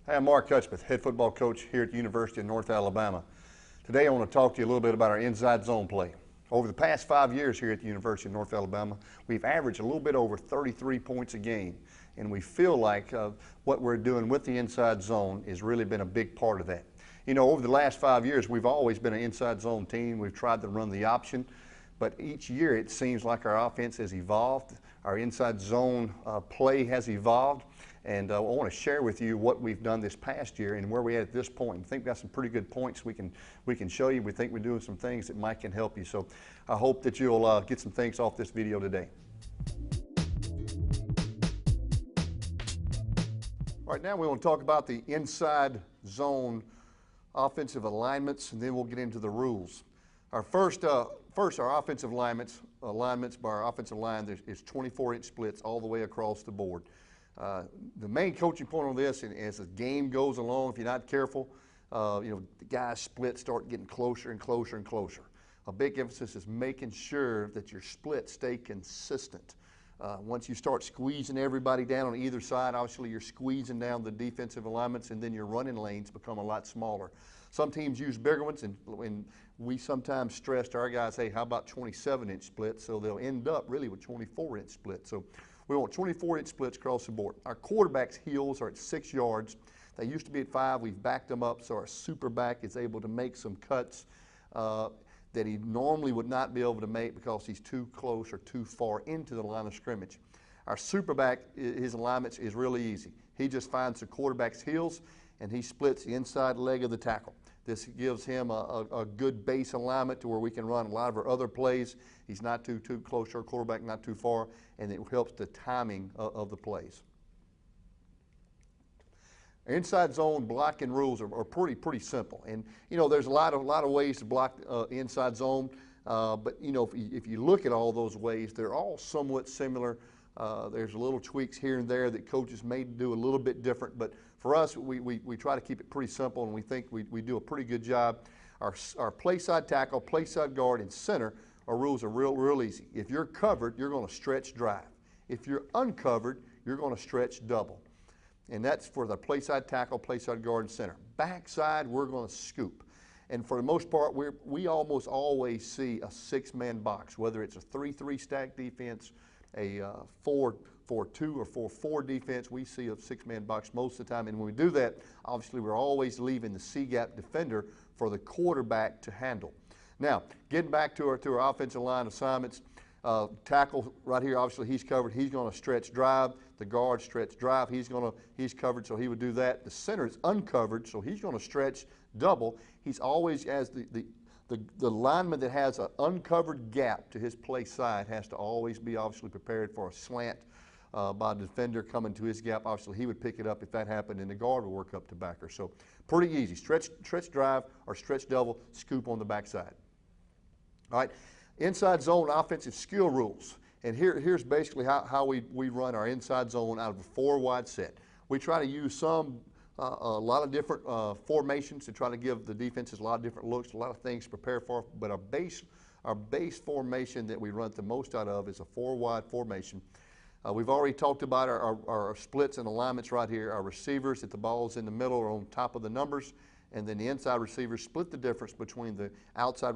Hi, I'm Mark Hudspeth, head football coach here at the University of North Alabama. Today I want to talk to you a little bit about our inside zone play. Over the past 5 years here at the University of North Alabama, we've averaged a little bit over 33 points a game, and we feel like what we're doing with the inside zone has really been a big part of that. You know, over the last 5 years, we've always been an inside zone team. We've tried to run the option, but each year it seems like our offense has evolved. Our inside zone play has evolved, and I want to share with you what we've done this past year and where we're at this point. I think we've got some pretty good points we can show you. We think we're doing some things that might can help you. So I hope that you'll get some things off this video today. All right, now we want to talk about the inside zone offensive alignments, and then we'll get into the rules. Our first our offensive alignments by our offensive line is 24-inch splits all the way across the board. The main coaching point on this, and as the game goes along, if you're not careful, the guys' splits start getting closer and closer and closer. A big emphasis is making sure that your splits stay consistent. Once you start squeezing everybody down on either side, obviously you're squeezing down the defensive alignments, and then your running lanes become a lot smaller. Some teams use bigger ones, and we sometimes stress to our guys, hey, how about 27-inch splits? So they'll end up really with 24-inch splits. So we want 24-inch splits across the board. Our quarterback's heels are at 6 yards. They used to be at 5. We've backed them up, so our super back is able to make some cuts that he normally would not be able to make because he's too close or too far into the line of scrimmage. Our super back, his alignments is really easy. He just finds the quarterback's heels and he splits the inside leg of the tackle. This gives him a good base alignment to where we can run a lot of our other plays. He's not too close to our quarterback, not too far, and it helps the timing of the plays. Inside zone blocking rules are pretty simple, and there's a lot of ways to block inside zone, but if you look at all those ways, they're all somewhat similar. There's little tweaks here and there that coaches may do a little bit different, but for us, we try to keep it pretty simple, and we think we do a pretty good job. Our play side tackle, play side guard, and center, our rules are real easy. If you're covered, you're going to stretch drive. If you're uncovered, you're going to stretch double. And that's for the play side tackle, play side guard, and center. Backside, we're going to scoop. And for the most part, we almost always see a 6-man box, whether it's a 3-3 stack defense, a 4-4-2 or 4-4 defense. We see a 6-man box most of the time. And when we do that, obviously we're always leaving the C-gap defender for the quarterback to handle. Now, getting back to our offensive line assignments, tackle right here, obviously he's covered. He's going to stretch drive. The guard stretch drive. He's covered, so he would do that. The center is uncovered, so he's going to stretch double. He's always, as the lineman that has an uncovered gap to his play side has to always be obviously prepared for a slant by the defender coming to his gap. Obviously, he would pick it up if that happened, and the guard would work up to backer. So pretty easy. Stretch drive or stretch double, scoop on the backside. All right. Inside zone offensive skill rules. And here's basically how we run our inside zone out of a 4-wide set. We try to use a lot of different formations to try to give the defenses a lot of different looks, a lot of things to prepare for. But our base formation that we run the most out of is a 4-wide formation. We've already talked about our splits and alignments right here. Our receivers, if the ball's in the middle, are on top of the numbers, and then the inside receivers split the difference between the outside